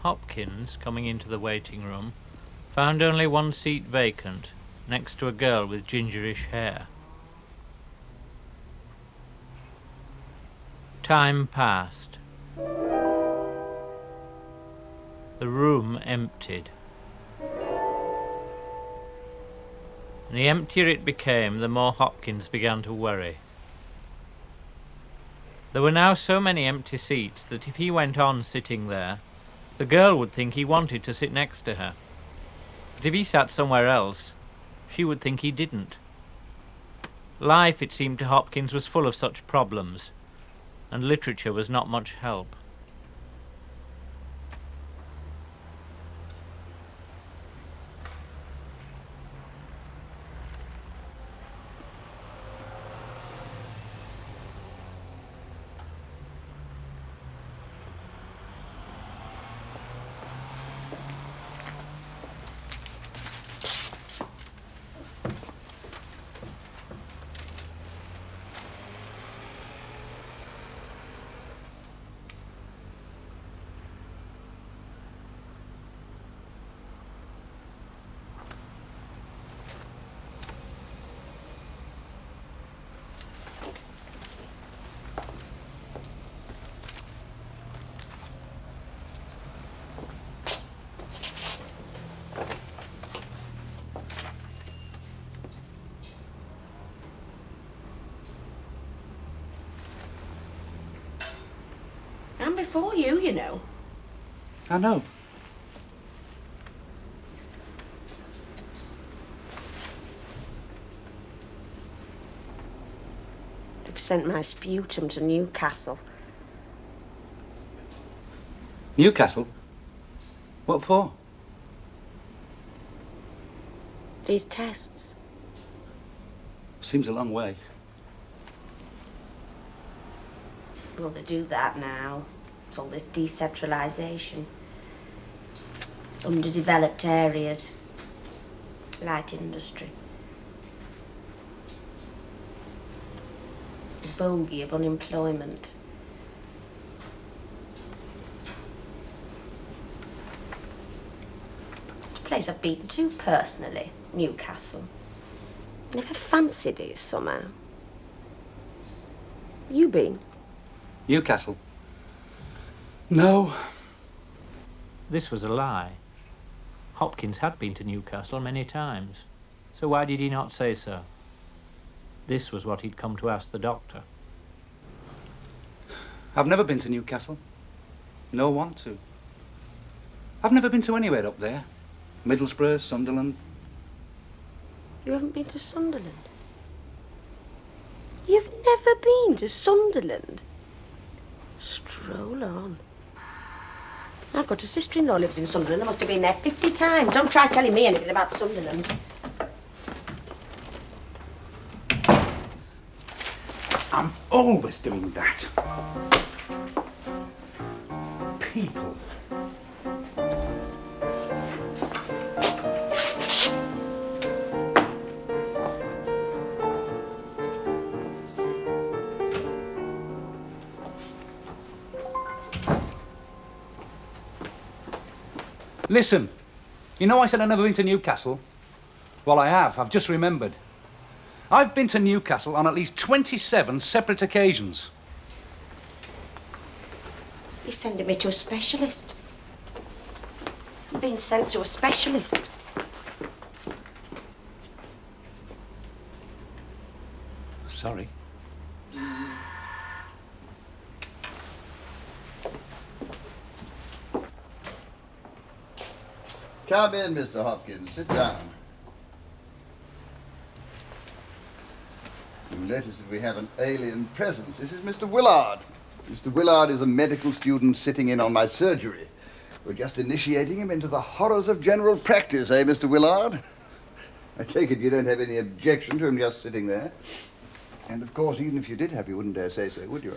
Hopkins, coming into the waiting room, found only one seat vacant, next to a girl with gingerish hair. Time passed. The room emptied. And the emptier it became, the more Hopkins began to worry. There were now so many empty seats that if he went on sitting there, the girl would think he wanted to sit next to her. But if he sat somewhere else, she would think he didn't. Life, it seemed to Hopkins, was full of such problems, and literature was not much help. And before you know. I know. They've sent my sputum to Newcastle. Newcastle? What for? These tests. Seems a long way. Well, they do that now. It's all this decentralisation. Underdeveloped areas. Light industry. The bogey of unemployment. Place I've been to personally, Newcastle. Never fancied it somehow. You been? Newcastle? No. This was a lie. Hopkins had been to Newcastle many times, so why did he not say so? This was what he'd come to ask the doctor. I've never been to Newcastle. No want to. I've never been to anywhere up there. Middlesbrough, Sunderland. You haven't been to Sunderland? You've never been to Sunderland? Stroll on. I've got a sister-in-law lives in Sunderland. I must have been there 50 times. Don't try telling me anything about Sunderland. I'm always doing that. People. Listen, you know I said I've never been to Newcastle? Well, I have. I've just remembered. I've been to Newcastle on at least 27 separate occasions. You're sending me to a specialist. I'm being sent to a specialist. Sorry. Come in, Mr. Hopkins. Sit down. You notice that we have an alien presence. This is Mr. Willard. Mr. Willard is a medical student sitting in on my surgery. We're just initiating him into the horrors of general practice, eh, Mr. Willard? I take it you don't have any objection to him just sitting there. And, of course, even if you did have, you wouldn't dare say so, would you?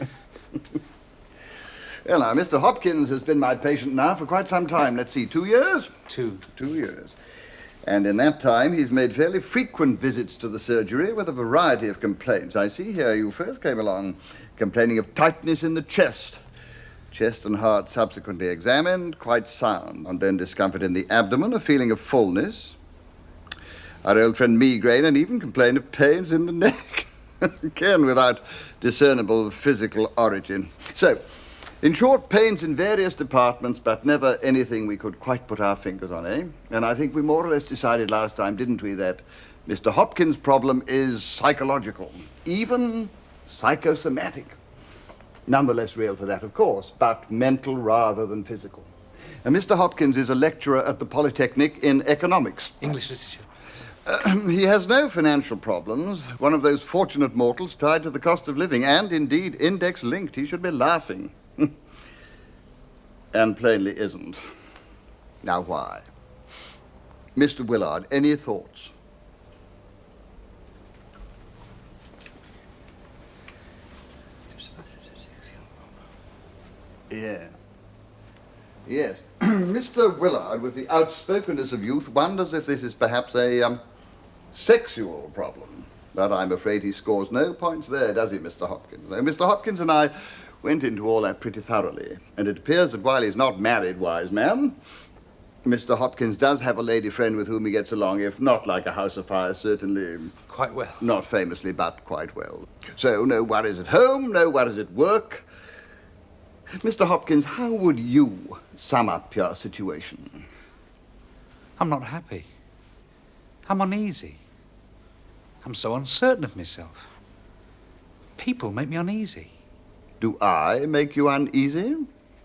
Well, now, Mr. Hopkins has been my patient now for quite some time. Let's see, 2 years? 2 years. And in that time, he's made fairly frequent visits to the surgery with a variety of complaints. I see here you first came along complaining of tightness in the chest. Chest and heart subsequently examined, quite sound. And then discomfort in the abdomen, a feeling of fullness. Our old friend migraine, and even complained of pains in the neck. Again, without discernible physical origin. So, in short, pains in various departments, but never anything we could quite put our fingers on, eh? And I think we more or less decided last time, didn't we, that Mr. Hopkins' problem is psychological, even psychosomatic. Nonetheless real for that, of course, but mental rather than physical. And Mr. Hopkins is a lecturer at the Polytechnic in economics. English literature. He has no financial problems. One of those fortunate mortals tied to the cost of living, and indeed index-linked. He should be laughing. And plainly isn't. Now, why? Mr. Willard, any thoughts? Yeah. Yes. Mr. Willard, with the outspokenness of youth, wonders if this is perhaps a sexual problem. But I'm afraid he scores no points there, does he, Mr. Hopkins? No, Mr. Hopkins and I went into all that pretty thoroughly. And it appears that while he's not married, wise man, Mr. Hopkins does have a lady friend with whom he gets along, if not like a house afire, certainly... Quite well. Not famously, but quite well. So, no worries at home, no worries at work. Mr. Hopkins, how would you sum up your situation? I'm not happy. I'm uneasy. I'm so uncertain of myself. People make me uneasy. Do I make you uneasy?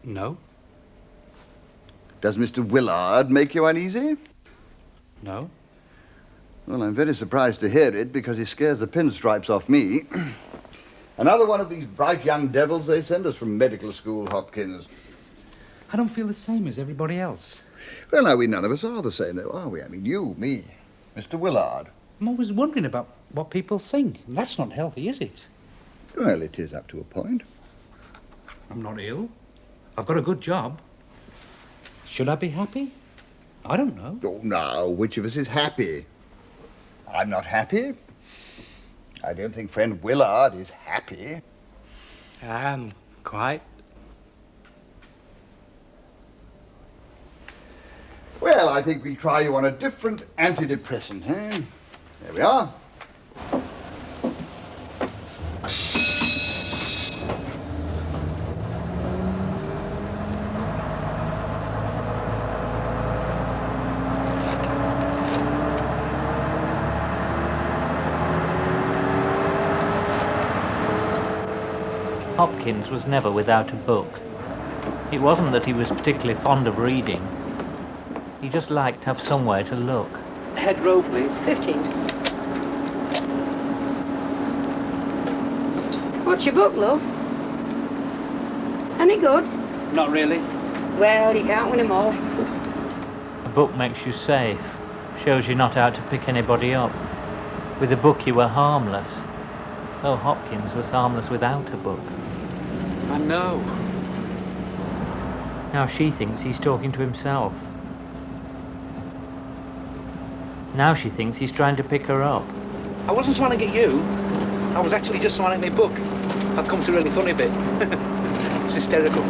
No. Does Mr. Willard make you uneasy? No. Well, I'm very surprised to hear it, because he scares the pinstripes off me. Another one of these bright young devils they send us from medical school, Hopkins. I don't feel the same as everybody else. Well, now, we none of us are the same, though, are we? I mean, you, me, Mr. Willard. I'm always wondering about what people think. That's not healthy, is it? Well, it is up to a point. I'm not ill. I've got a good job. Should I be happy? I don't know. Oh, now, which of us is happy? I'm not happy. I don't think friend Willard is happy. Quite. Well, I think we'll try you on a different antidepressant, eh? There we are. Hopkins was never without a book. It wasn't that he was particularly fond of reading. He just liked to have somewhere to look. Head row, please. 15. What's your book, love? Any good? Not really. Well, you can't win them all. A book makes you safe, shows you're not out to pick anybody up. With a book you were harmless. Though Hopkins was harmless without a book. I know. Now she thinks he's talking to himself. Now she thinks he's trying to pick her up. I wasn't trying to get you. I was actually just trying to get my book. I've come to a really funny bit. It's hysterical.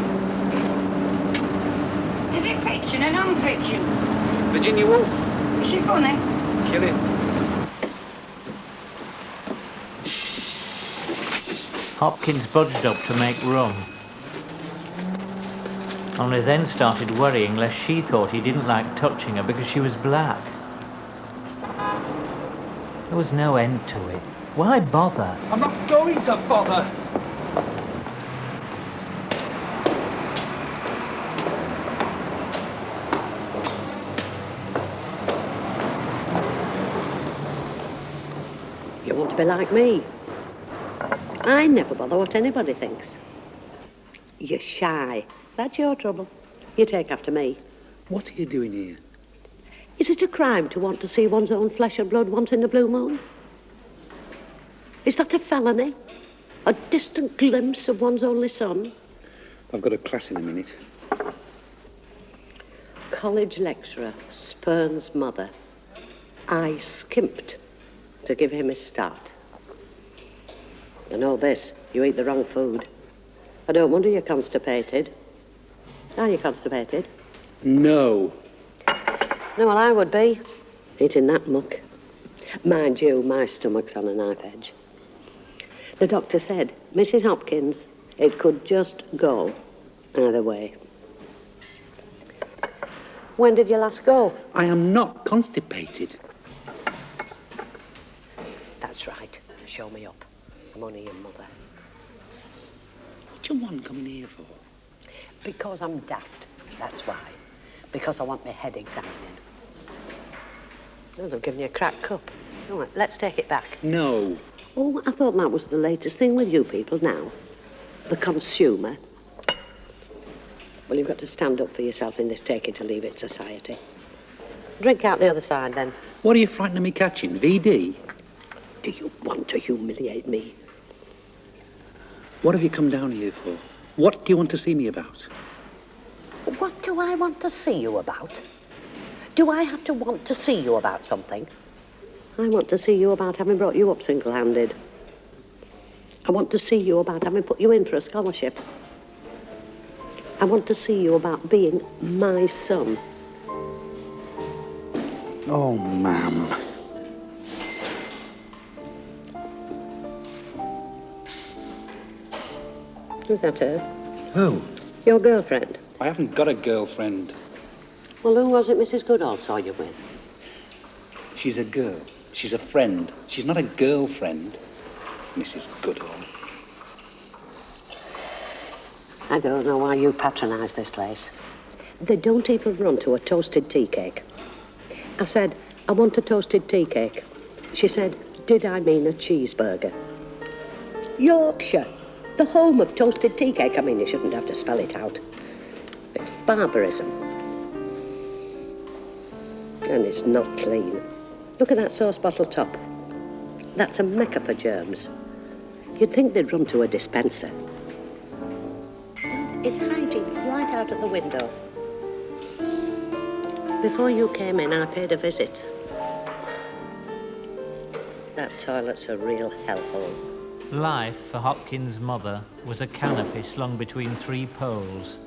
Is it fiction or non-fiction? Virginia Woolf. Is she funny? Killing. Hopkins budged up to make room. Only then started worrying lest she thought he didn't like touching her because she was black. There was no end to it. Why bother? I'm not going to bother. You want to be like me? I never bother what anybody thinks. You're shy. That's your trouble. You take after me. What are you doing here? Is it a crime to want to see one's own flesh and blood once in a blue moon? Is that a felony? A distant glimpse of one's only son? I've got a class in a minute. College lecturer spurns mother. I skimped to give him his start. I know this, you eat the wrong food. I don't wonder you're constipated. Are you constipated? No. No, well, I would be. Eating that muck. Mind you, my stomach's on a knife edge. The doctor said, Mrs. Hopkins, it could just go either way. When did you last go? I am not constipated. That's right. Show me up. I'm only your mother. What do you want coming here for? Because I'm daft, that's why. Because I want my head examining. Oh, they've given you a cracked cup. All right, let's take it back. No. Oh, I thought that was the latest thing with you people now. The consumer. Well, you've got to stand up for yourself in this take-it-or-leave-it society. Drink out the other side, then. What are you frightened of me catching? VD? Do you want to humiliate me? What have you come down here for? What do you want to see me about? What do I want to see you about? Do I have to want to see you about something? I want to see you about having brought you up single-handed. I want to see you about having put you in for a scholarship. I want to see you about being my son. Oh, ma'am. Is that her? Who? Your girlfriend? I haven't got a girlfriend. Well, who was it Mrs. Goodall saw you with? She's a girl. She's a friend. She's not a girlfriend, Mrs. Goodall. I don't know why you patronise this place. They don't even run to a toasted tea cake. I said, I want a toasted tea cake. She said, did I mean a cheeseburger? Yorkshire, the home of toasted tea cake. I mean, you shouldn't have to spell it out. It's barbarism. And it's not clean. Look at that sauce bottle top. That's a mecca for germs. You'd think they'd run to a dispenser. It's hygiene right out of the window. Before you came in, I paid a visit. That toilet's a real hellhole. Life for Hopkins' mother was a canopy slung between three poles.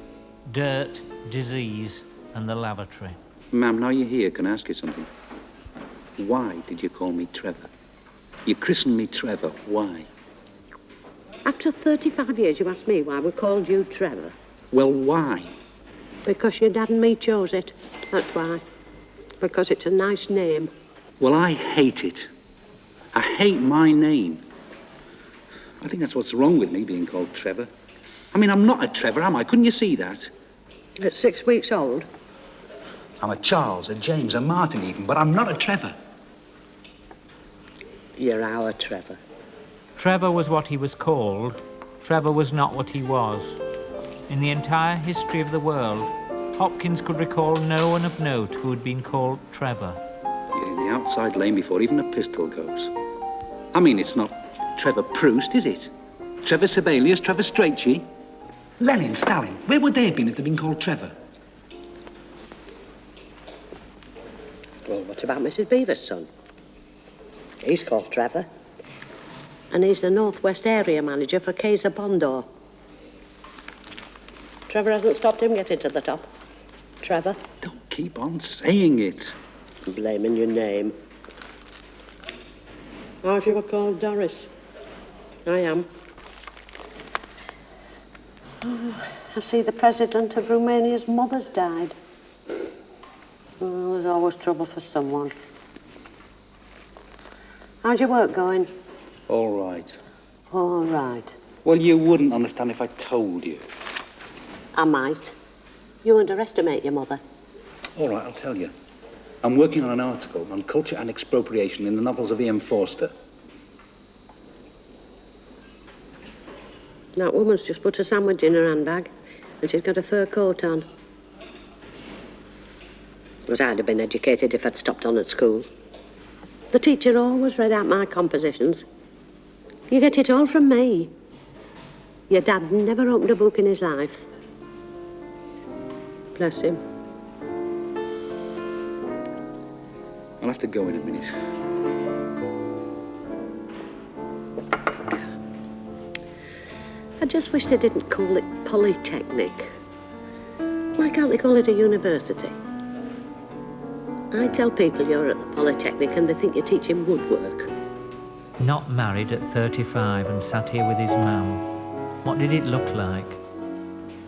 Dirt, disease, and the lavatory. Ma'am, now you're here, can I ask you something? Why did you call me Trevor? You christened me Trevor. Why? After 35 years, you asked me why we called you Trevor. Well, why? Because your dad and me chose it. That's why. Because it's a nice name. Well, I hate it. I hate my name. I think that's what's wrong with me being called Trevor. I mean, I'm not a Trevor, am I? Couldn't you see that? At 6 weeks old? I'm a Charles, a James, a Martin even, but I'm not a Trevor. You're our Trevor. Trevor was what he was called. Trevor was not what he was. In the entire history of the world, Hopkins could recall no one of note who had been called Trevor. You're in the outside lane before even a pistol goes. I mean, it's not Trevor Proust, is it? Trevor Sibelius, Trevor Strachey? Lenin, Stalin, where would they have been if they'd been called Trevor? Well, what about Mrs. Beaver's son? He's called Trevor. And he's the Northwest area manager for Kaiser Bondor. Trevor hasn't stopped him getting to the top. Trevor? Don't keep on saying it. Blaming your name. Or if you were called Doris. I am. Oh, I see the president of Romania's mother's died. Oh, there's always trouble for someone. How's your work going? All right. All right. Well, you wouldn't understand if I told you. I might. You underestimate your mother. All right, I'll tell you. I'm working on an article on culture and expropriation in the novels of Ian Forster. That woman's just put a sandwich in her handbag, and she's got a fur coat on. Because I'd have been educated if I'd stopped on at school. The teacher always read out my compositions. You get it all from me. Your dad never opened a book in his life. Bless him. I'll have to go in a minute. I just wish they didn't call it Polytechnic. Why can't they call it a university? I tell people you're at the Polytechnic and they think you're teaching woodwork. Not married at 35 and sat here with his mum. What did it look like?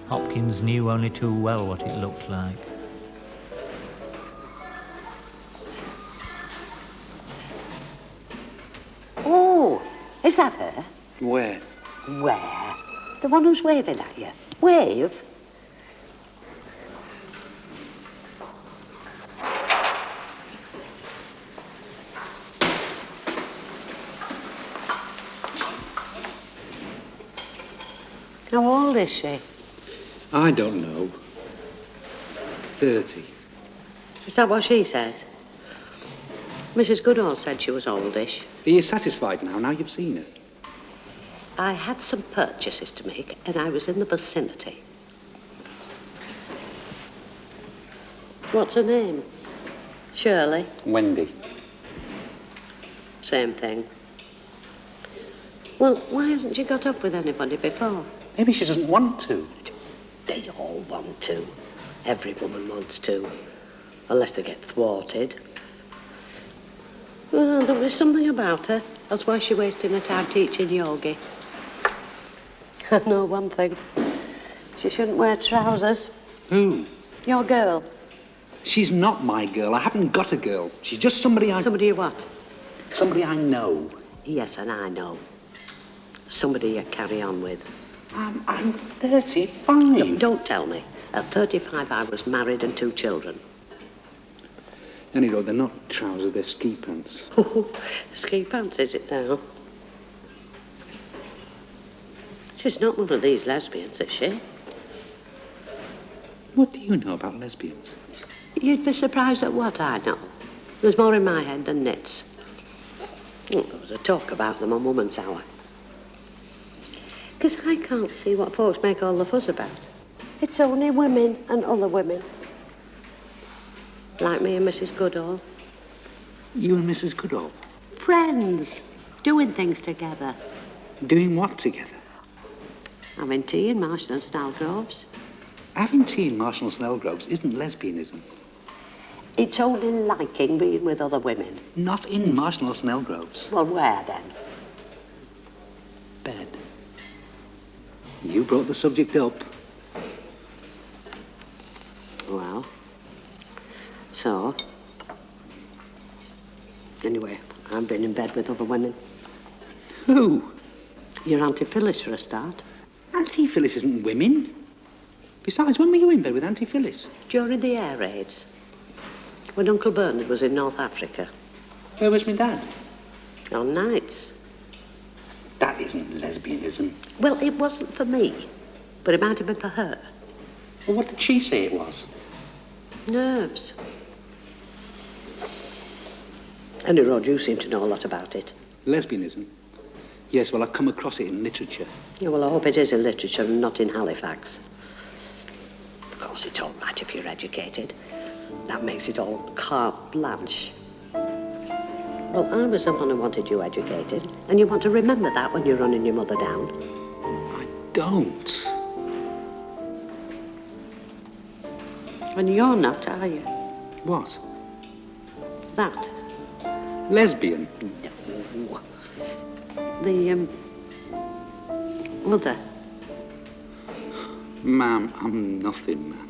Hopkins knew only too well what it looked like. Oh, is that her? Where? Where? The one who's waving at you. Wave? How old is she? I don't know. 30. Is that what she says? Mrs. Goodall said she was oldish. Are you satisfied now you've seen her? I had some purchases to make and I was in the vicinity. What's her name? Shirley? Wendy. Same thing. Well, why hasn't she got up with anybody before? Maybe she doesn't want to. They all want to. Every woman wants to. Unless they get thwarted. Well, there was something about her. That's why she's wasting her time teaching yogi. I know one thing. She shouldn't wear trousers. Who? Your girl. She's not my girl. I haven't got a girl. She's just somebody I... Somebody what? Somebody I know. Yes, and I know. Somebody you carry on with. I'm 35. No, don't tell me. At 35, I was married and 2 children. Anyway, they're not trousers, they're ski pants. Ski pants, is it now? She's not one of these lesbians, is she? What do you know about lesbians? You'd be surprised at what I know. There's more in my head than Ned's. Well, there was a talk about them on Woman's Hour. Because I can't see what folks make all the fuss about. It's only women and other women. Like me and Mrs. Goodall. You and Mrs. Goodall? Friends. Doing things together. Doing what together? Having tea in Marshall and Snellgroves. Having tea in Marshall and Snellgroves isn't lesbianism. It's only liking being with other women. Not in Marshall and Snellgroves. Well, where then? Bed. You brought the subject up. Well, so... Anyway, I've been in bed with other women. Who? Your Auntie Phyllis, for a start. Auntie Phyllis isn't women. Besides, when were you in bed with Auntie Phyllis? During the air raids. When Uncle Bernard was in North Africa. Where was my dad? On nights. That isn't lesbianism. Well, it wasn't for me, but it might have been for her. Well, what did she say it was? Nerves. Andy Rod, you seem to know a lot about it. Lesbianism? Yes, well, I've come across it in literature. Yeah, well, I hope it is in literature and not in Halifax. Of course, it's all right if you're educated. That makes it all carte blanche. Well, I was the one who wanted you educated, and you want to remember that when you're running your mother down. I don't. And you're not, are you? What? That. Lesbian? No. The, mother. Ma'am, I'm nothing, ma'am.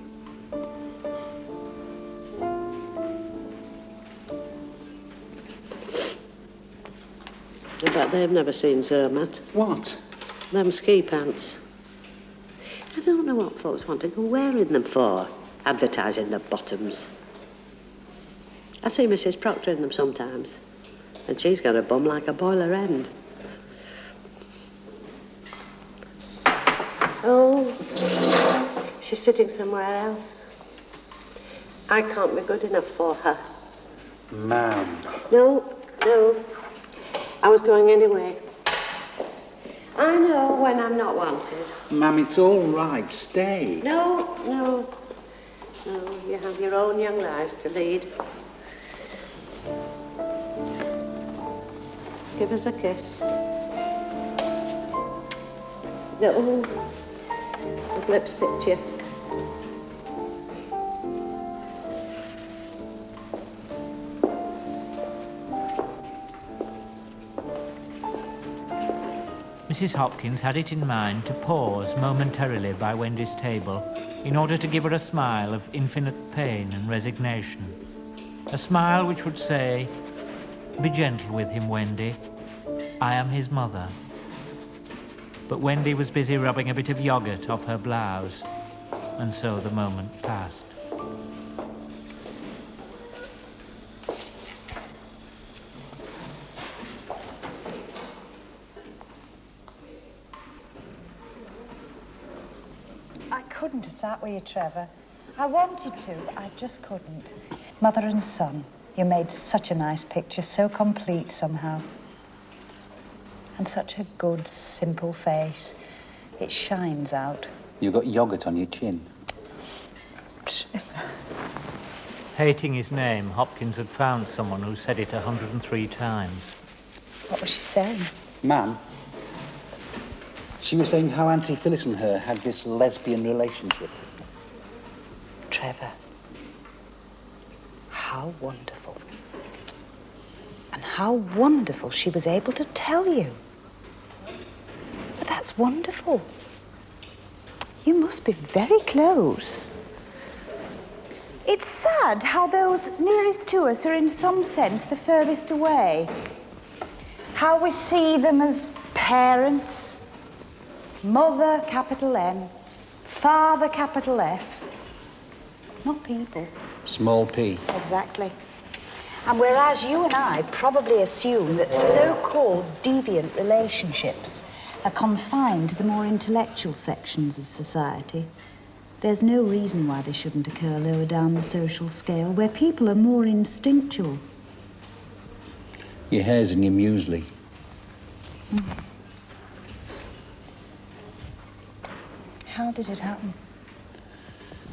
I bet they've never seen Zermatt. What? Them ski pants. I don't know what folks want to go wearing them for, advertising their bottoms. I see Mrs. Proctor in them sometimes, and she's got a bum like a boiler end. Oh, she's sitting somewhere else. I can't be good enough for her. Ma'am. No. I was going anyway. I know when I'm not wanted. Ma'am, it's all right. Stay. No. You have your own young lives to lead. Give us a kiss. No. With lipstick to you. Mrs. Hopkins had it in mind to pause momentarily by Wendy's table in order to give her a smile of infinite pain and resignation. A smile which would say, "Be gentle with him, Wendy. I am his mother." But Wendy was busy rubbing a bit of yoghurt off her blouse, and so the moment passed. I couldn't have sat with you, Trevor. I wanted to, but I just couldn't. Mother and son, you made such a nice picture, so complete somehow. And such a good, simple face. It shines out. You've got yoghurt on your chin. Hating his name, Hopkins had found someone who said it 103 times. What was she saying? Ma'am, she was saying how Auntie Phyllis and her had this lesbian relationship. Trevor. How wonderful. And how wonderful she was able to tell you. But that's wonderful. You must be very close. It's sad how those nearest to us are in some sense the furthest away. How we see them as parents, mother, capital M, father, capital F. Not people. Small p. Exactly. And whereas you and I probably assume that so-called deviant relationships are confined to the more intellectual sections of society, there's no reason why they shouldn't occur lower down the social scale, where people are more instinctual. Your hair's in your muesli. How did it happen?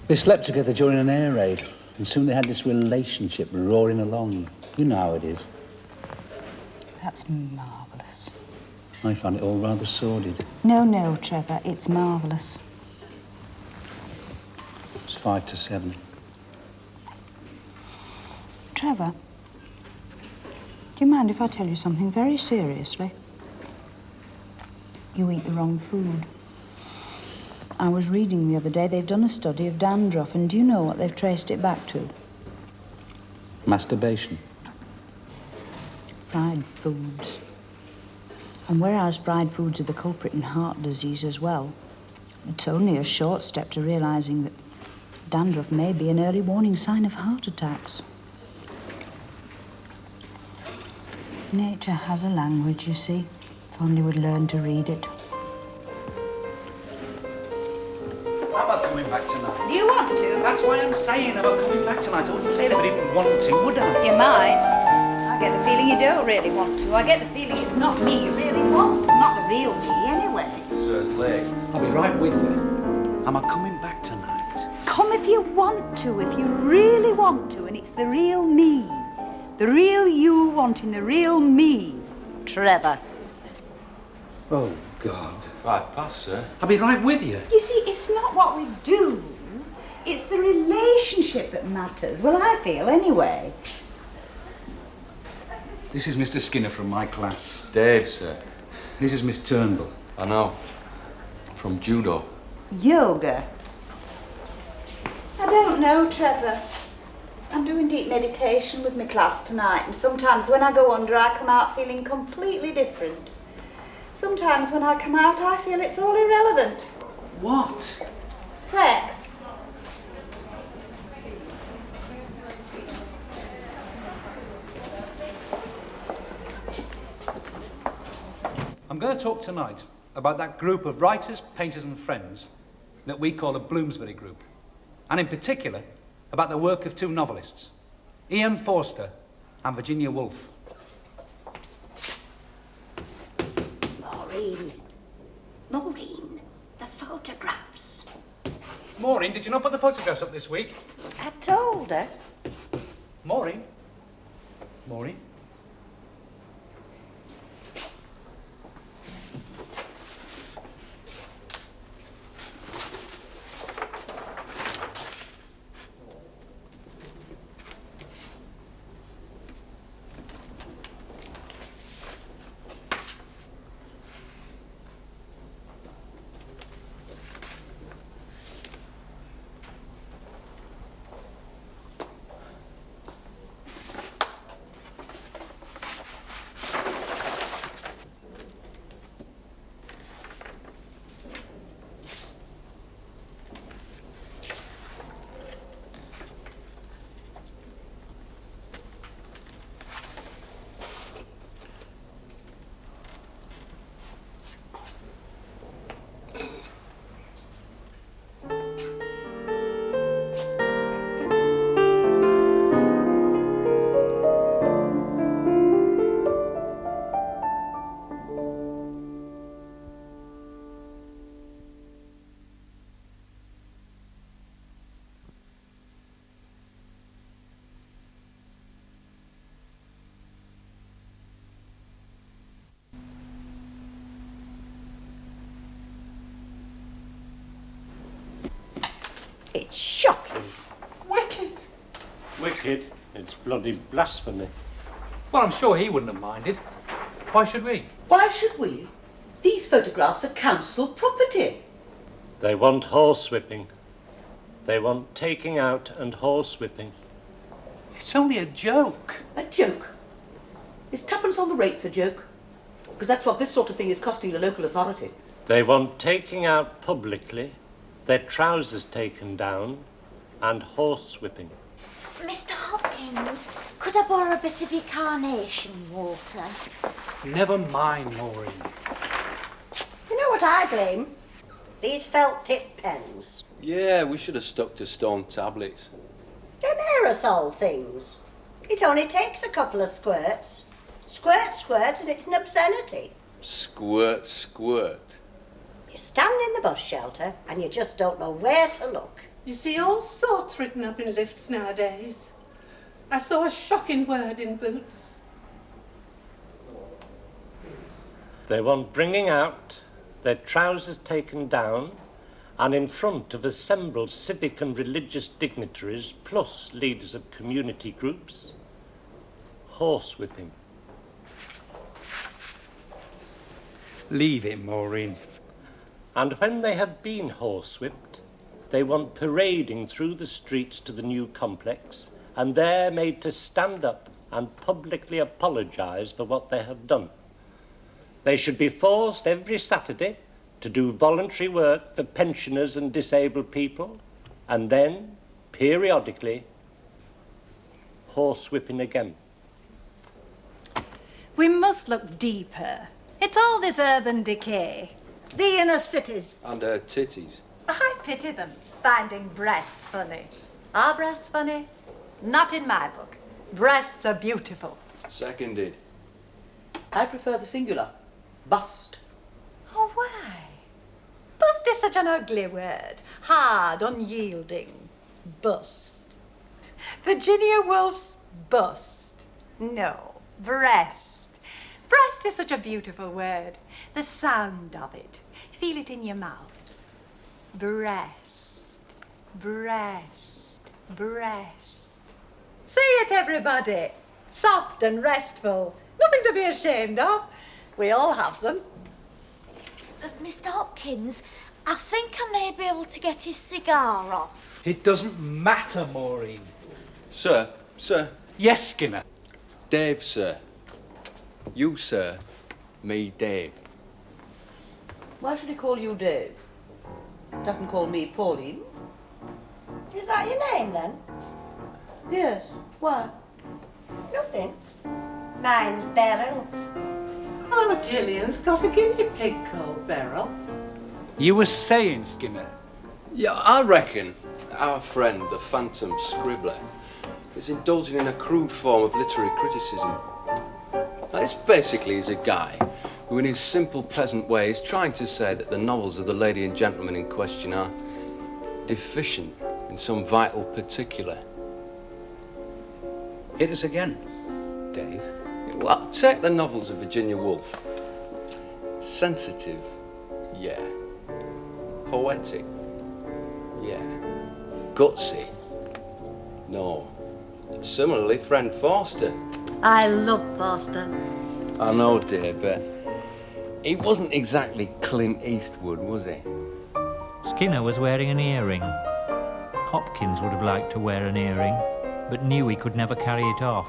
They slept together during an air raid, and soon they had this relationship roaring along. You know how it is. That's marvellous. I find it all rather sordid. No, Trevor, it's marvellous. It's 5 to 7. Trevor, do you mind if I tell you something very seriously? You eat the wrong food. I was reading the other day, they've done a study of dandruff, and do you know what they've traced it back to? Masturbation. Fried foods. And whereas fried foods are the culprit in heart disease as well, it's only a short step to realising that dandruff may be an early warning sign of heart attacks. Nature has a language, you see. If only we'd learn to read it. I'm not coming back tonight. Do you want to? That's why I'm saying about coming back tonight. I wouldn't say that if I didn't want to, would I? You might. I get the feeling you don't really want to. I get the feeling it's not me you really want. Not the real me, anyway. Sir, it's late. I'll be right with you. Am I coming back tonight? Come if you want to, if you really want to, and it's the real me. The real you wanting the real me. Trevor. Oh, God. 5 past, sir. I'll be right with you. You see, it's not what we do. It's the relationship that matters. Well, I feel, anyway. This is Mr. Skinner from my class. Dave, sir. This is Miss Turnbull. I know. From judo. Yoga. I don't know, Trevor. I'm doing deep meditation with my class tonight, and sometimes when I go under, I come out feeling completely different. Sometimes when I come out, I feel it's all irrelevant. What? Sex. I'm going to talk tonight about that group of writers, painters and friends that we call a Bloomsbury group. And in particular, about the work of 2 novelists, E.M. Forster and Virginia Woolf. Maureen, the photographs. Maureen, did you not put the photographs up this week? I told her. Maureen? Maureen? It's shocking. Wicked. Wicked? It's bloody blasphemy. Well, I'm sure he wouldn't have minded. Why should we? Why should we? These photographs are council property. They want horsewhipping. They want taking out and horsewhipping. It's only a joke. A joke? Is twopence on the rates a joke? Because that's what this sort of thing is costing the local authority. They want taking out publicly, their trousers taken down, and horsewhipping. Mr. Hopkins, could I borrow a bit of your carnation water? Never mind, Maureen. You know what I blame? These felt-tip pens. Yeah, we should have stuck to stone tablets. Them aerosol things. It only takes a couple of squirts. Squirt, squirt, and it's an obscenity. Squirt, squirt. You stand in the bus shelter and you just don't know where to look. You see all sorts written up in lifts nowadays. I saw a shocking word in Boots. They want bringing out, their trousers taken down, and in front of assembled civic and religious dignitaries, plus leaders of community groups, horsewhipping. Leave it, Maureen. And when they have been horsewhipped, they want parading through the streets to the new complex, and there made to stand up and publicly apologise for what they have done. They should be forced every Saturday to do voluntary work for pensioners and disabled people, and then, periodically, horsewhipping again. We must look deeper. It's all this urban decay. The inner cities. And her titties. I pity them, finding breasts funny. Are breasts funny? Not in my book. Breasts are beautiful. Seconded. I prefer the singular. Bust. Oh, why? Bust is such an ugly word. Hard, unyielding. Bust. Virginia Woolf's bust. No, breast. Breast is such a beautiful word. The sound of it. Feel it in your mouth. Breast. Breast. Breast. Say it, everybody. Soft and restful. Nothing to be ashamed of. We all have them. Mr. Hopkins, I think I may be able to get his cigar off. It doesn't matter, Maureen. Sir, sir. Yes, Skinner. Dave, sir. You, sir. Me, Dave. Why should he call you Dave? Doesn't call me Pauline. Is that your name then? Yes. Why? Nothing. Mine's Beryl. Mama Gillian's got a guinea pig called Beryl. You were saying, Skinner. Yeah, I reckon our friend, the Phantom Scribbler, is indulging in a crude form of literary criticism. Now, this basically is a guy who, in his simple, pleasant way, is trying to say that the novels of the lady and gentleman in question are deficient in some vital particular. Hit us again, Dave. Well, take the novels of Virginia Woolf. Sensitive, yeah. Poetic, yeah. Gutsy, no. Similarly, friend Forster. I love Forster. I know, dear, but he wasn't exactly Clint Eastwood, was he? Skinner was wearing an earring. Hopkins would have liked to wear an earring, but knew he could never carry it off.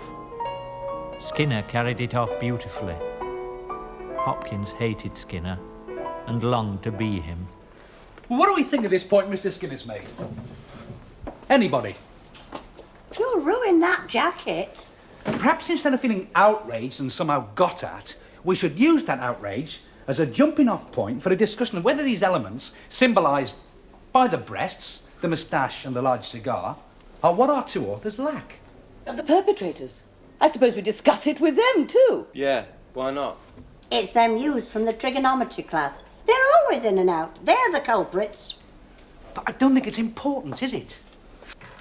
Skinner carried it off beautifully. Hopkins hated Skinner and longed to be him. Well, what do we think of this point Mr. Skinner's made? Anybody? You'll ruin that jacket. Perhaps instead of feeling outraged and somehow got at, we should use that outrage as a jumping-off point for a discussion of whether these elements, symbolised by the breasts, the moustache and the large cigar, are what our two authors lack. And the perpetrators. I suppose we discuss it with them too. Yeah, why not? It's them used from the trigonometry class. They're always in and out. They're the culprits. But I don't think it's important, is it?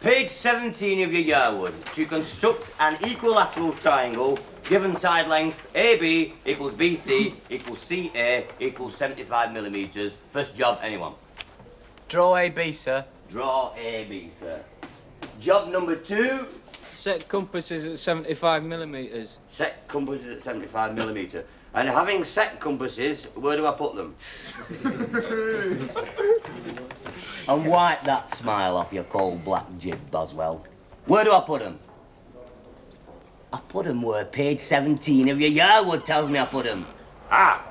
Page 17 of your Yarwood. To construct an equilateral triangle, given side lengths AB equals BC equals CA equals 75 millimetres. First job, anyone? Draw AB, sir. Draw AB, sir. Job number 2. Set compasses at 75 millimetres. Set compasses at 75 millimetre. And having set compasses, where do I put them? And wipe that smile off your cold black jib, Boswell. Where do I put them? I put them where page 17 of your Yarwood tells me I put them. Ah!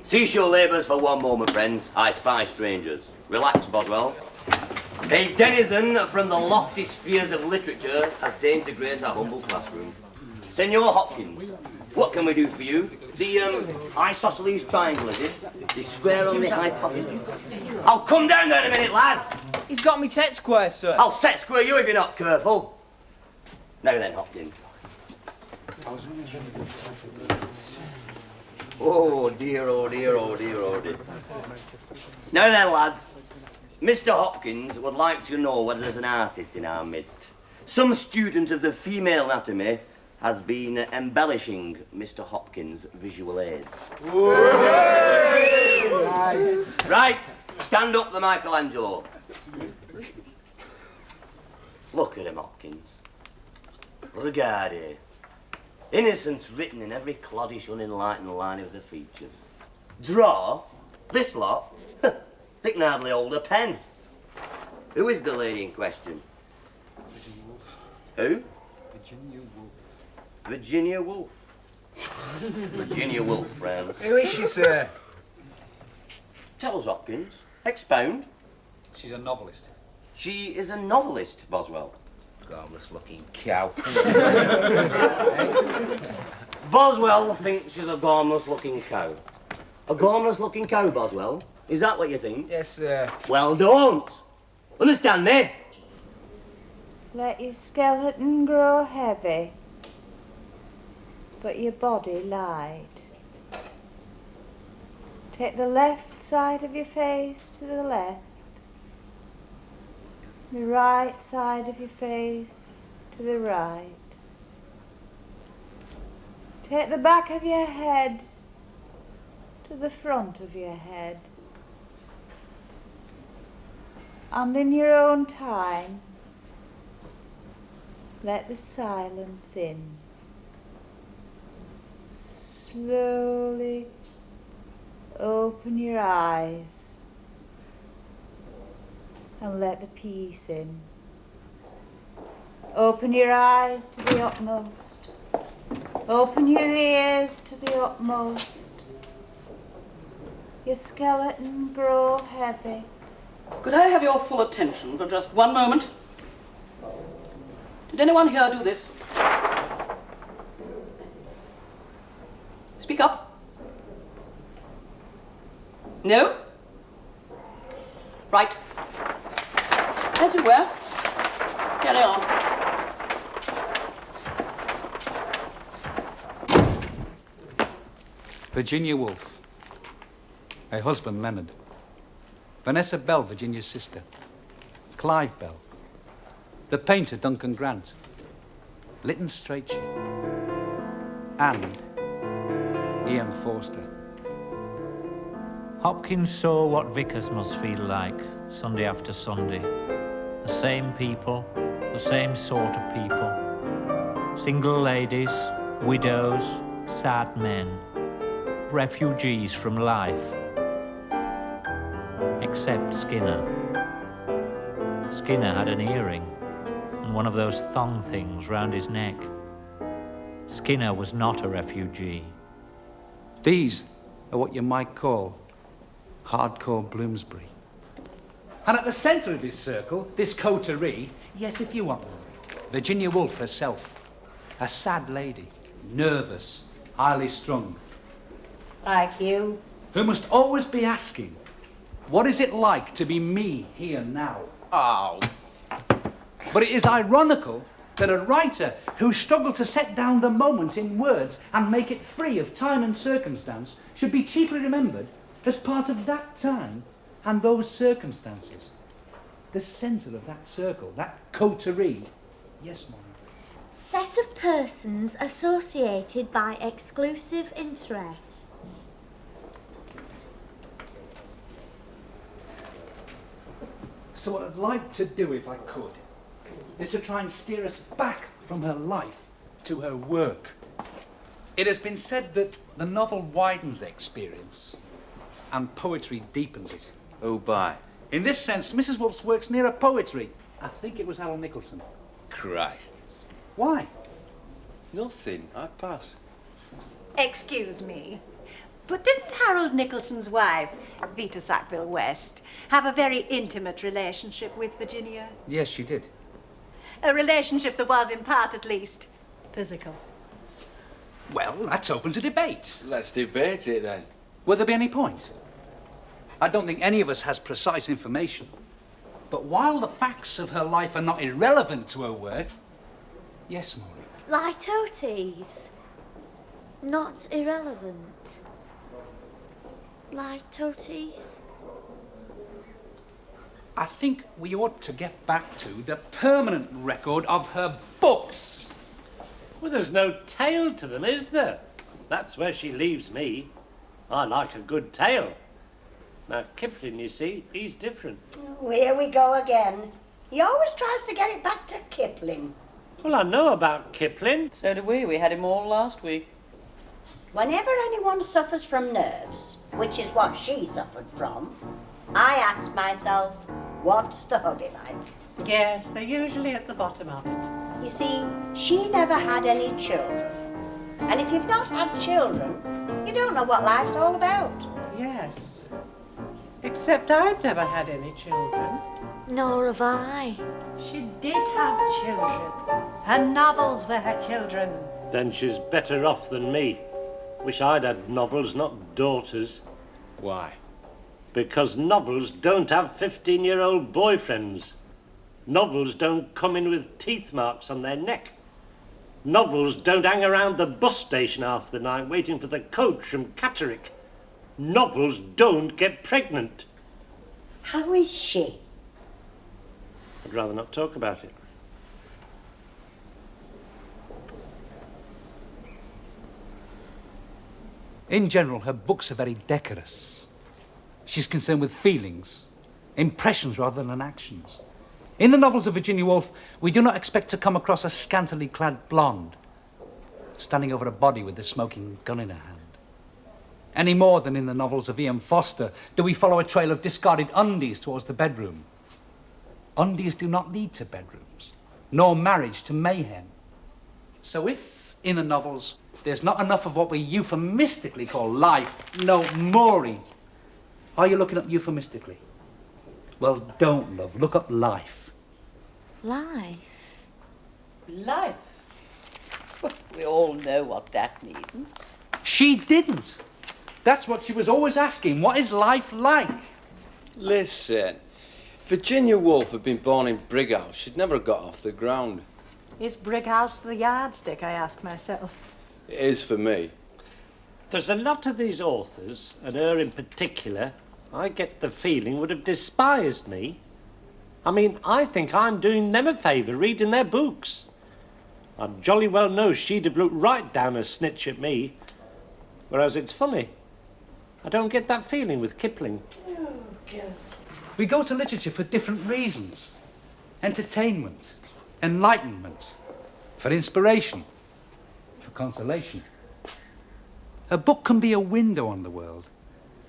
Cease your labours for one moment, friends. I spy strangers. Relax, Boswell. A denizen from the lofty spheres of literature has deigned to grace our humble classroom. Senor Hopkins, what can we do for you? The isosceles triangle, is it? The square on the hypotenuse. I'll come down there in a minute, lad. He's got me set square, sir. I'll set square you if you're not careful. Now then, Hopkins. Oh dear, oh dear, oh dear, oh dear. Now then, lads. Mr. Hopkins would like to know whether there's an artist in our midst. Some student of the female anatomy has been embellishing Mr. Hopkins' visual aids. Nice. Right, stand up the Michelangelo. Look at him, Hopkins. Regardez. Innocence written in every cloddish, unenlightened line of the features. Draw this lot. They can hardly hold a pen. Who is the lady in question? Virginia Woolf. Who? Virginia Woolf. Virginia Woolf. Virginia Woolf, friends. Who is she, sir? Tell us, Hopkins. Expound. She's a novelist. She is a novelist, Boswell. Garmless-looking cow. Boswell thinks she's a gormless-looking cow. A gormless-looking cow, Boswell? Is that what you think? Yes, sir. Well, don't. Understand me? Let your skeleton grow heavy, but your body light. Take the left side of your face to the left, the right side of your face to the right. Take the back of your head to the front of your head. And in your own time, let the silence in. Slowly open your eyes and let the peace in. Open your eyes to the utmost. Open your ears to the utmost. Your skeleton grow heavy. Could I have your full attention for just one moment? Did anyone here do this? Speak up. No? Right. As you were. Carry on. Virginia Woolf. Her husband, Leonard. Vanessa Bell, Virginia's sister. Clive Bell. The painter, Duncan Grant. Lytton Strachey. And E.M. Forster. Hopkins saw what vicars must feel like, Sunday after Sunday. The same people, the same sort of people. Single ladies, widows, sad men, refugees from life. Except Skinner. Skinner had an earring and one of those thong things round his neck. Skinner was not a refugee. These are what you might call hardcore Bloomsbury. And at the centre of this circle, this coterie, yes, if you want one, Virginia Woolf herself. A sad lady, nervous, highly strung. Like you. Who must always be asking, what is it like to be me here now? Oh. But it is ironical that a writer who struggled to set down the moment in words and make it free of time and circumstance should be chiefly remembered as part of that time and those circumstances. The centre of that circle, that coterie. Yes, Mom. Set of persons associated by exclusive interests. So what I'd like to do, if I could, is to try and steer us back from her life to her work. It has been said that the novel widens experience and poetry deepens it. Oh, bye. In this sense, Mrs. Wolfe's work's nearer poetry. I think it was Harold Nicholson. Christ. Why? Nothing. I pass. Excuse me, but didn't Harold Nicholson's wife, Vita Sackville West, have a very intimate relationship with Virginia? Yes, she did. A relationship that was, in part at least, physical. Well, that's open to debate. Let's debate it then. Will there be any point? I don't think any of us has precise information. But while the facts of her life are not irrelevant to her work, yes, Maureen. Litotes. Not irrelevant. Litotes. I think we ought to get back to the permanent record of her books. Well, there's no tale to them, is there? That's where she leaves me. I like a good tale. Now, Kipling, you see, he's different. Oh, here we go again. He always tries to get it back to Kipling. Well, I know about Kipling. So do we. We had him all last week. Whenever anyone suffers from nerves, which is what she suffered from, I ask myself, what's the hubby like? Yes, they're usually at the bottom of it. You see, she never had any children. And if you've not had children, you don't know what life's all about. Yes. Except I've never had any children. Nor have I. She did have children. Her novels were her children. Then she's better off than me. Wish I'd had novels, not daughters. Why? Because novels don't have 15-year-old boyfriends. Novels don't come in with teeth marks on their neck. Novels don't hang around the bus station half the night waiting for the coach from Catterick. Novels don't get pregnant. How is she? I'd rather not talk about it. In general, her books are very decorous. She's concerned with feelings, impressions rather than actions. In the novels of Virginia Woolf, we do not expect to come across a scantily clad blonde standing over a body with a smoking gun in her hand. Any more than in the novels of Ian Foster do we follow a trail of discarded undies towards the bedroom. Undies do not lead to bedrooms, nor marriage to mayhem. So if, in the novels, there's not enough of what we euphemistically call life, no, Maury, are you looking up euphemistically? Well, don't, love. Look up life. Life? Life? Well, we all know what that means. She didn't. That's what she was always asking. What is life like? Listen, Virginia Woolf had been born in Brighouse. She'd never have got off the ground. Is Brighouse the yardstick, I ask myself? It is for me. There's a lot of these authors, and her in particular, I get the feeling would have despised me. I mean, I think I'm doing them a favour reading their books. I jolly well know she'd have looked right down a snitch at me. Whereas it's funny. I don't get that feeling with Kipling. Oh, God. We go to literature for different reasons. Entertainment, enlightenment, for inspiration, for consolation. A book can be a window on the world,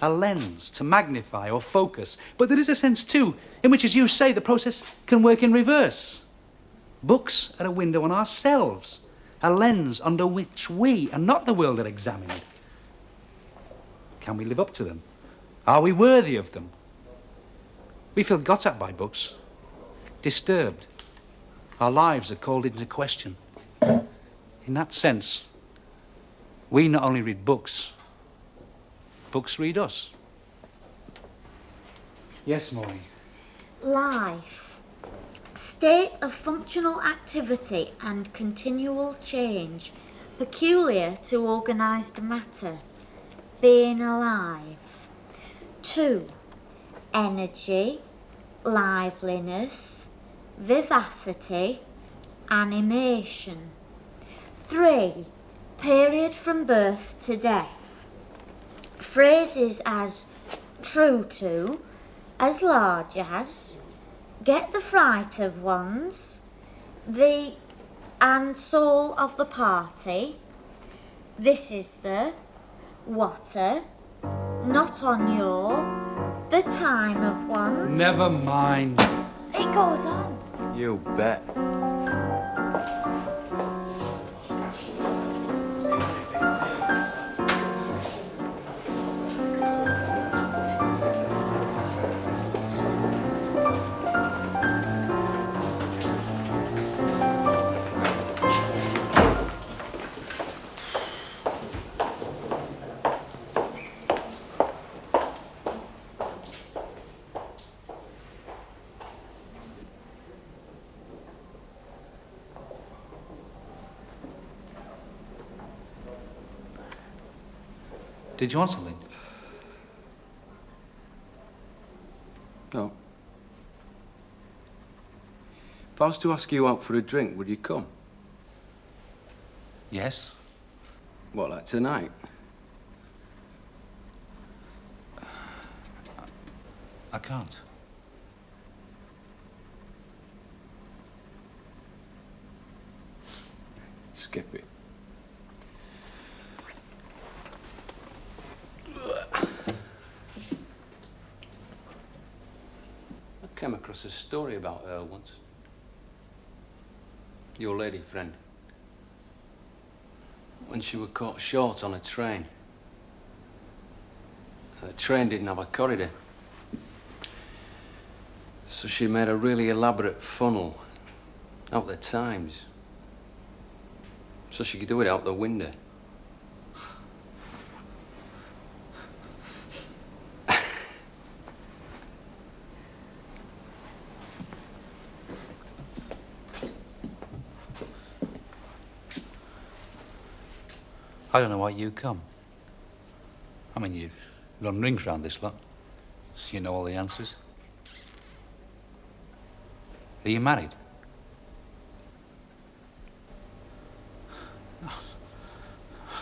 a lens to magnify or focus. But there is a sense, too, in which, as you say, the process can work in reverse. Books are a window on ourselves, a lens under which we, and not the world, are examined. Can we live up to them? Are we worthy of them? We feel got at by books, disturbed. Our lives are called into question. In that sense, we not only read books, books read us. Yes, Maureen. Life. State of functional activity and continual change, peculiar to organised matter. Being alive. 2. Energy, liveliness, vivacity, animation. 3. Period from birth to death. Phrases as true to, as large as, Forget the fright of ones, the and soul of the party. This is the water, not on your, the time of ones. Never mind. It goes on. You bet. Did you want something? No. If I was to ask you out for a drink, would you come? Yes. What, like tonight? I can't. Skip it. I came across a story about her once. Your lady friend. When she was caught short on a train. The train didn't have a corridor. So she made a really elaborate funnel out the Times. So she could do it out the window. I don't know why you come. I mean, you run rings round this lot. So you know all the answers. Are you married? I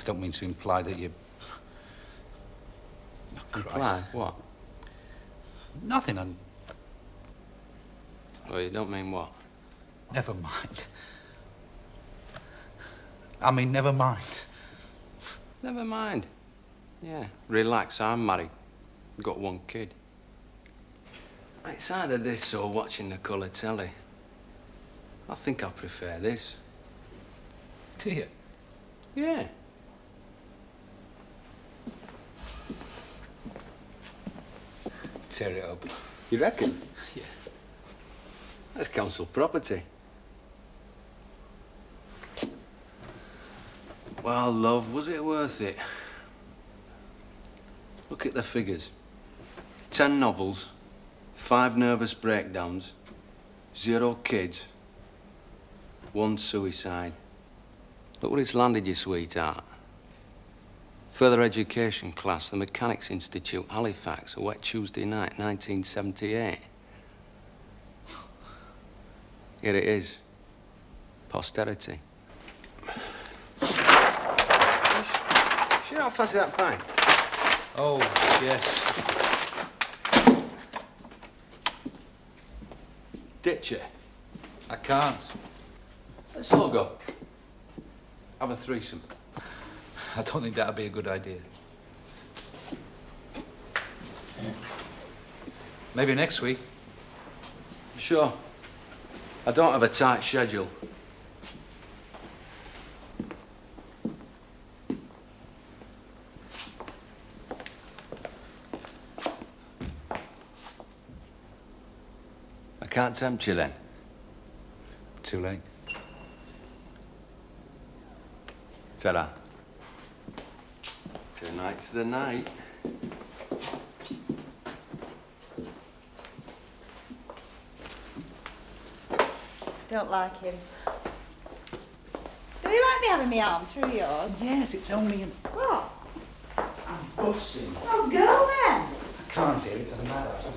don't mean to imply that you... Oh, Christ. Imply? What? Nothing, and... Oh, you don't mean what? Never mind. I mean, never mind. Never mind. Yeah, relax, I'm married. Got one kid. It's either this or watching the colour telly. I think I prefer this. Do you? Yeah. Tear it up. You reckon? Yeah. That's council property. Well, love, was it worth it? Look at the figures. 10 novels, 5 nervous breakdowns, 0 kids, 1 suicide. Look where it's landed you, sweetheart. Further education class, the Mechanics Institute, Halifax, a wet Tuesday night, 1978. Here it is. Posterity. Sure, I'll fancy that pint. Oh, yes. Ditch it. I can't. Let's all go. Have a threesome. I don't think that'd be a good idea. Maybe next week. Sure. I don't have a tight schedule. I can't tempt you then. Too late. Ta-da. Tonight's the night. Don't like him. Do you like me having my arm through yours? Yes, it's only an... What? I'm busting. Oh, go then. I can't hear, it's a matter.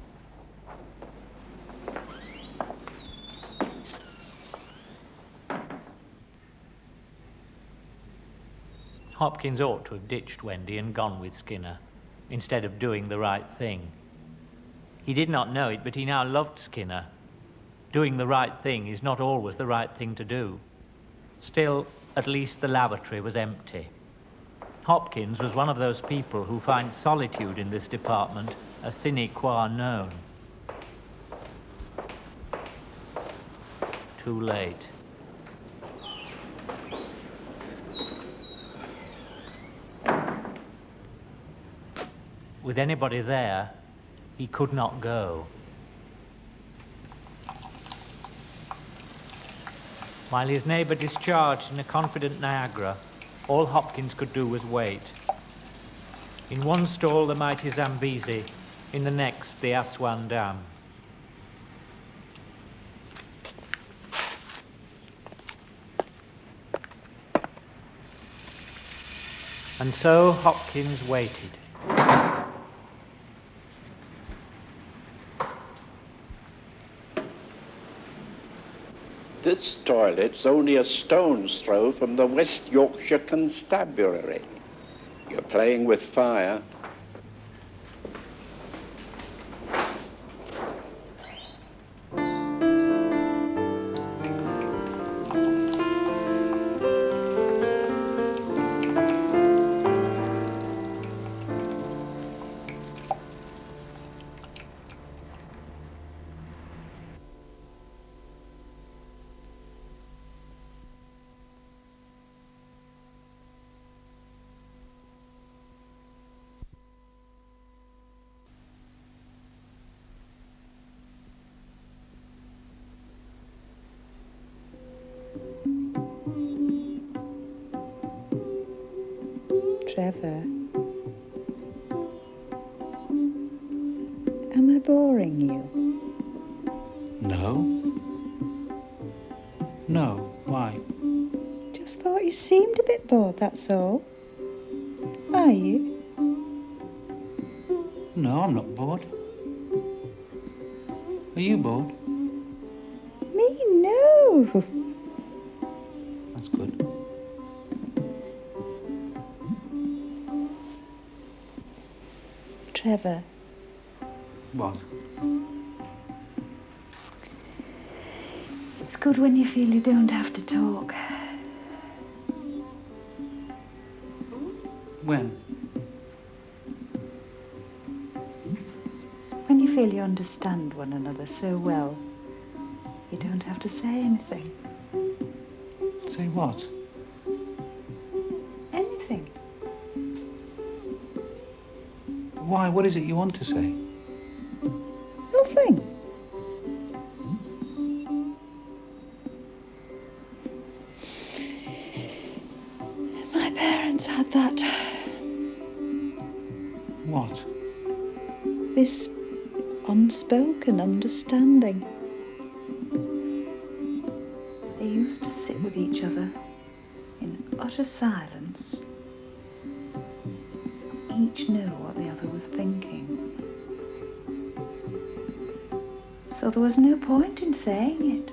Hopkins ought to have ditched Wendy and gone with Skinner, instead of doing the right thing. He did not know it, but he now loved Skinner, Doing the right thing is not always the right thing to do. Still, at least the lavatory was empty. Hopkins was one of those people who find solitude in this department a sine qua non. Too late. With anybody there, he could not go. While his neighbour discharged in a confident Niagara, all Hopkins could do was wait. In one stall, the mighty Zambezi, in the next, the Aswan Dam. And so Hopkins waited. This toilet's only a stone's throw from the West Yorkshire Constabulary. You're playing with fire. Trevor, am I boring you? No. No, why? Just thought you seemed a bit bored, that's all. Are you? No, I'm not bored. Are you bored? Me, no. That's good. Trevor, What? it's good when you feel you don't have to talk. When? When you feel you understand one another so well, you don't have to say anything. Say what? Anything. Why? What is it you want to say? Nothing. My parents had that. What? This unspoken understanding. They used to sit with each other in utter silence. Each knew what the other was thinking. So there was no point in saying it.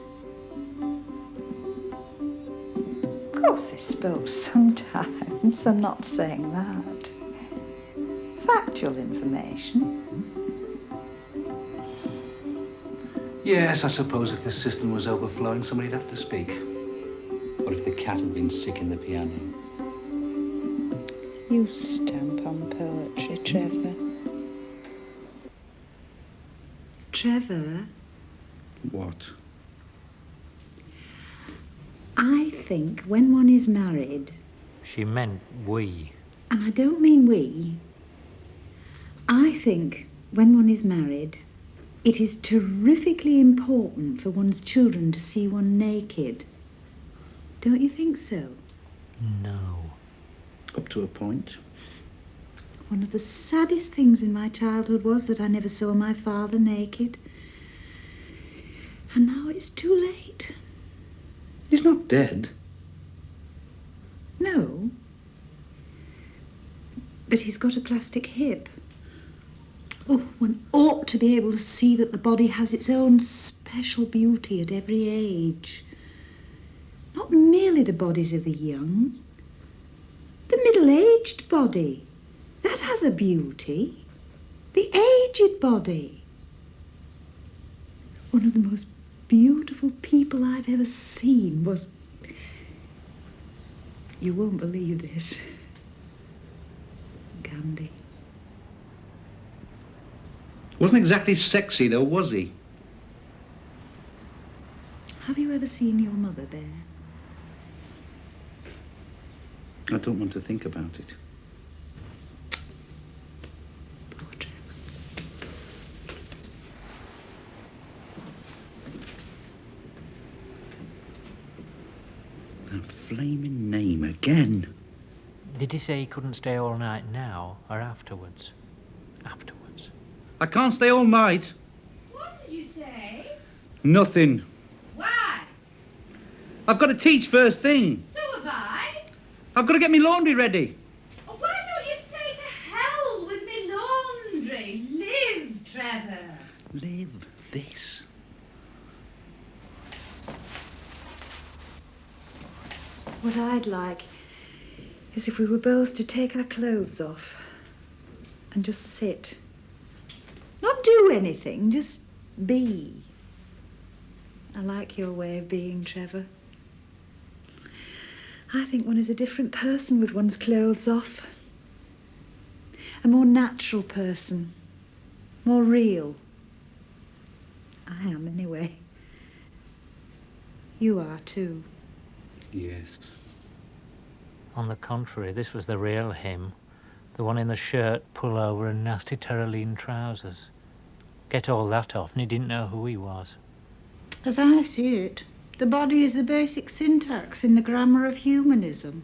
Of course they spoke sometimes, I'm not saying that. Factual information. Yes, I suppose if the system was overflowing, somebody'd have to speak. What if the cat had been sick in the piano? You stamp on poetry, Trevor. Trevor, What? I think when one is married, She meant we. and I don't mean we, I think when one is married, it is terrifically important for one's children to see one naked. Don't you think so? No. Up to a point. One of the saddest things in my childhood was that I never saw my father naked. And now it's too late. He's not dead. No. But he's got a plastic hip. Oh, one ought to be able to see that the body has its own special beauty at every age. Not merely the bodies of the young. The middle-aged body. That has a beauty. The aged body. One of the most beautiful people I've ever seen was... You won't believe this. Gandhi. Wasn't exactly sexy, though, was he? Have you ever seen your mother, Bear? I don't want to think about it. That flaming name again. Did he say he couldn't stay all night now or afterwards? Afterwards. I can't stay all night. What did you say? Nothing. Why? I've got to teach first thing. So have I. I've got to get my laundry ready. Oh, why don't you say to hell with me laundry? Live, Trevor. Live this. What I'd like is if we were both to take our clothes off and just sit. Not do anything, just be. I like your way of being, Trevor. I think one is a different person with one's clothes off. A more natural person. More real. I am, anyway. You are, too. Yes. On the contrary, this was the real him. The one in the shirt, pullover and nasty Tyrolean trousers. Get all that off and he didn't know who he was. As I see it, the body is the basic syntax in the grammar of humanism.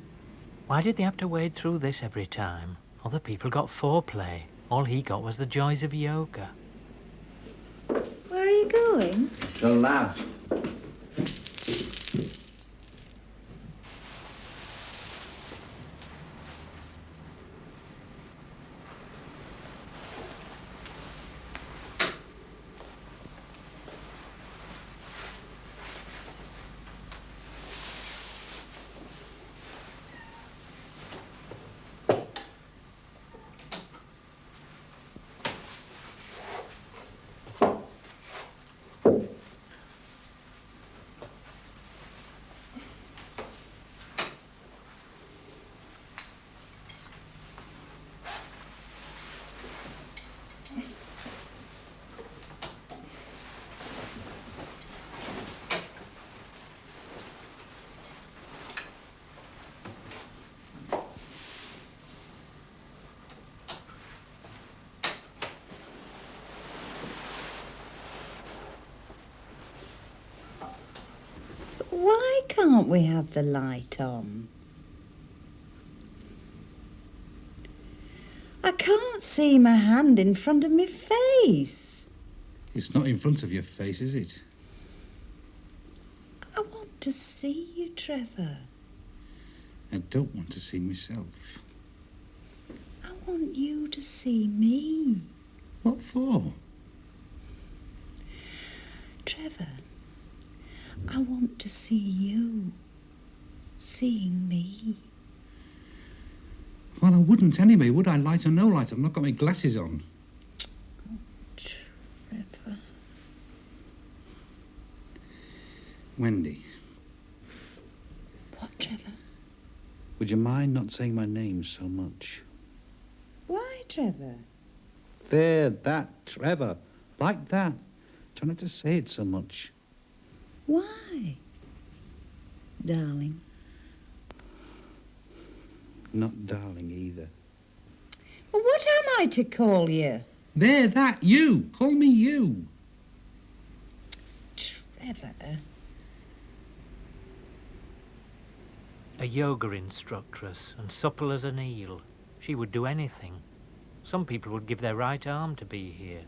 Why did they have to wade through this every time? Other people got foreplay. All he got was the joys of yoga. Where are you going? The lab. Why can't we have the light on? I can't see my hand in front of my face. It's not in front of your face, is it? I want to see you, Trevor. I don't want to see myself. I want you to see me. What for? Trevor, I want to see you seeing me. Well, I wouldn't anyway, would I? Light or no light? I've not got my glasses on. Trevor. Wendy, What, Trevor? would you mind not saying my name so much? Why, Trevor? There, that, Trevor. Like that. Try not to say it so much. Why? Darling. Not darling either. Well, what am I to call you? There, that, you. Call me you. Trevor. A yoga instructress and supple as an eel. She would do anything. Some people would give their right arm to be here.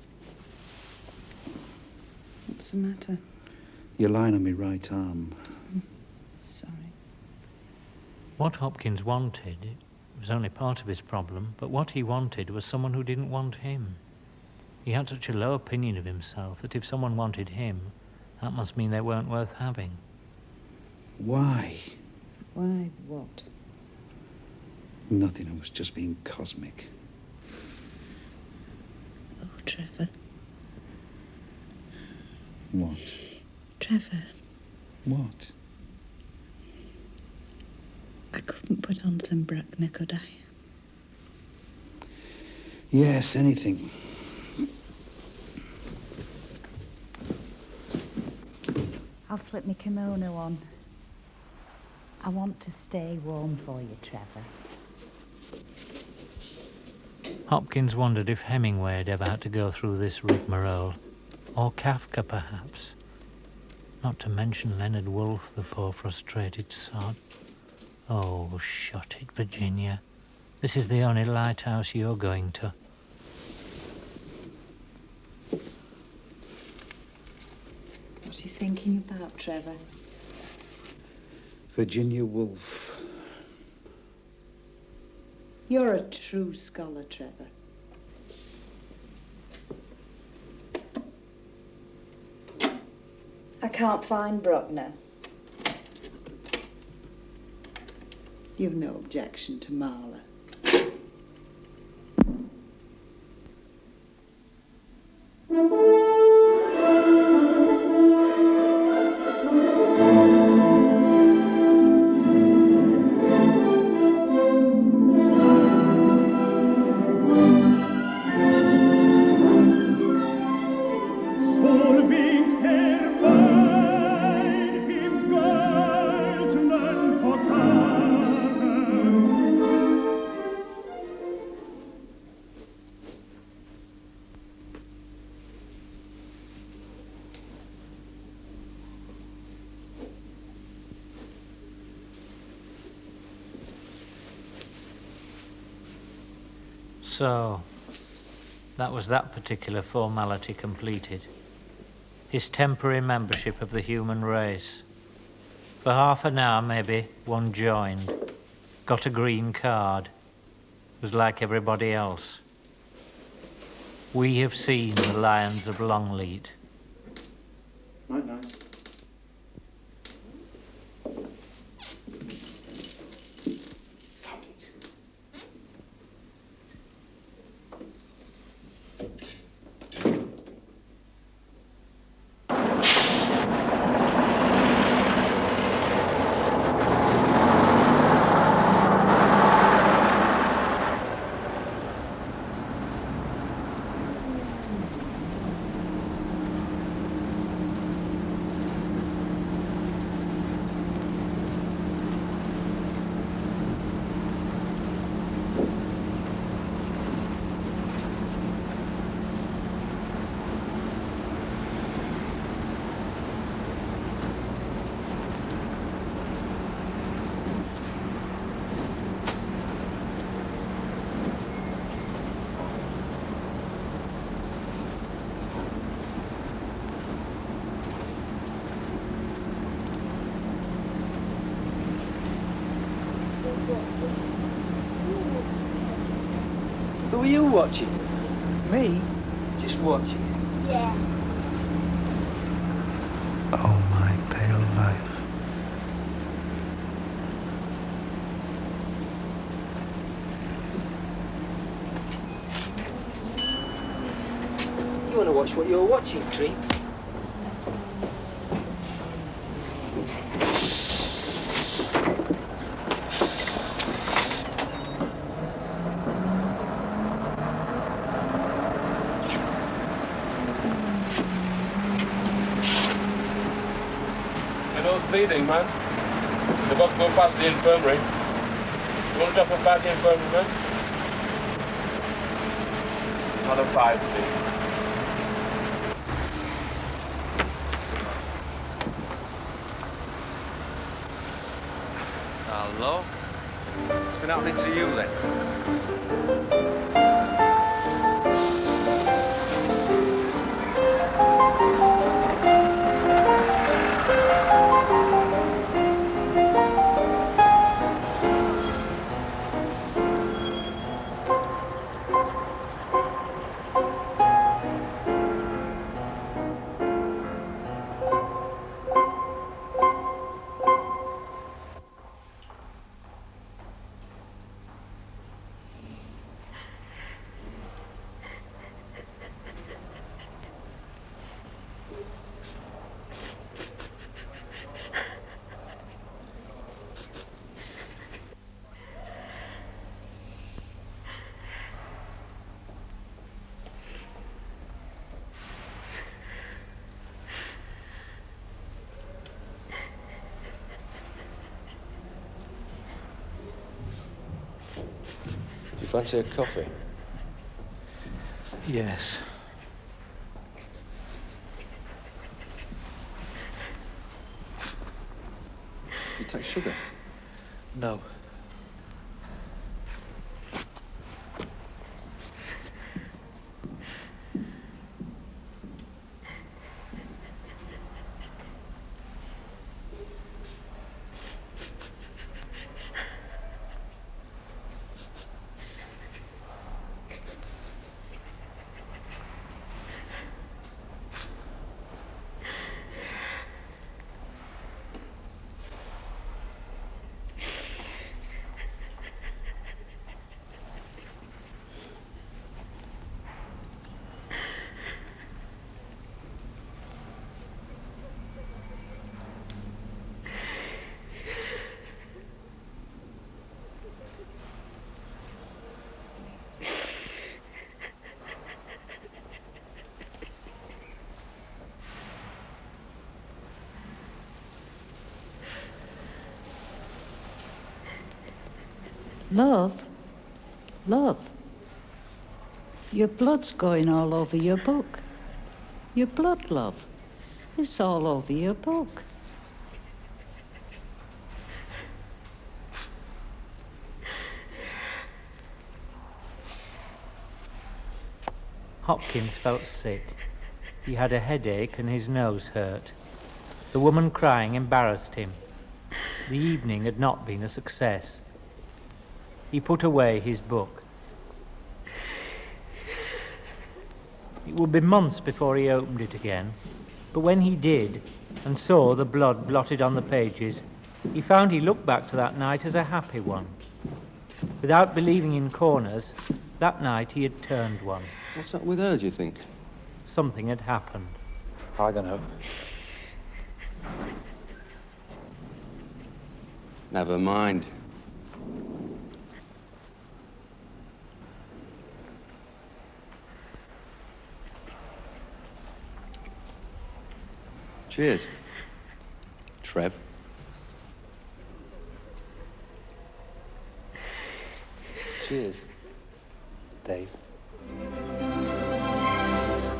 What's the matter? You're lying on my right arm. Sorry. What Hopkins wanted, it was only part of his problem, but what he wanted was someone who didn't want him. He had such a low opinion of himself that if someone wanted him, that must mean they weren't worth having. Why? Why what? Nothing, I was just being cosmic. Oh, Trevor. What? Trevor, What? I couldn't put on some Bruckner, could I? Yes, anything. I'll slip my kimono on. I want to stay warm for you, Trevor. Hopkins wondered if Hemingway had ever had to go through this rigmarole, or Kafka perhaps. Not to mention Leonard Woolf, the poor frustrated sod. Oh, shut it, Virginia. This is the only lighthouse you're going to. What are you thinking about, Trevor? Virginia Woolf. You're a true scholar, Trevor. I can't find Bruckner. You've no objection to Marla. So, that was that particular formality completed. His temporary membership of the human race. For half an hour, maybe, one joined. Got a green card. Was like everybody else. We have seen the lions of Longleat. Night, night. Who are you watching? Me? Just watching. Yeah. Oh, my pale life. You want to watch what you're watching, creep? Bleeding, man. They must go past the infirmary. You want to drop us by the infirmary, man? Another 5, please. Hello? What's been happening to you then? You fancy a coffee? Yes. Do you take sugar? No. Love? Love? Your blood's going all over your book. Your blood, love. It's all over your book. Hopkins felt sick. He had a headache and his nose hurt. The woman crying embarrassed him. The evening had not been a success. He put away his book. It would be months before he opened it again, but when he did, and saw the blood blotted on the pages, he found he looked back to that night as a happy one. Without believing in corners, that night he had turned one. What's up with her, do you think? Something had happened. I don't know. Never mind. Cheers. Trev. Cheers, Dave.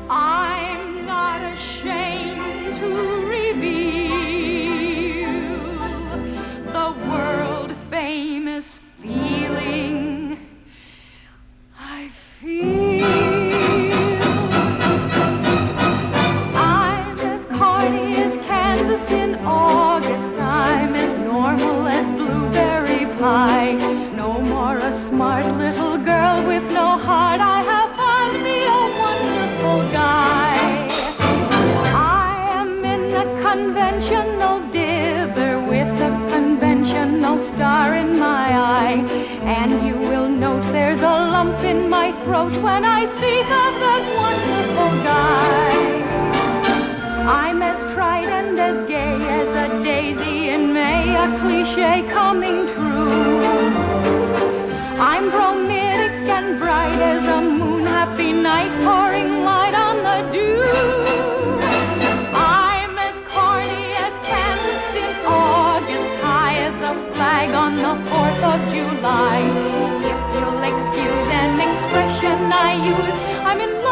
I'm not ashamed to reveal the world-famous feeling I feel. I'm as corny as Kansas in August. I'm as normal as blueberry pie. No more a smart little girl with no heart. I have found me a wonderful guy. I am in a conventional dither with a conventional star in my eye. And you will note there's a lump in my throat when I speak of that wonderful guy. I'm as tried and as gay as a daisy in May, a cliche coming true. I'm bromidic and bright as a moon-happy night, pouring light on the dew. I'm as corny as Kansas in August, high as a flag on the 4th of July. If you'll excuse an expression I use, I'm in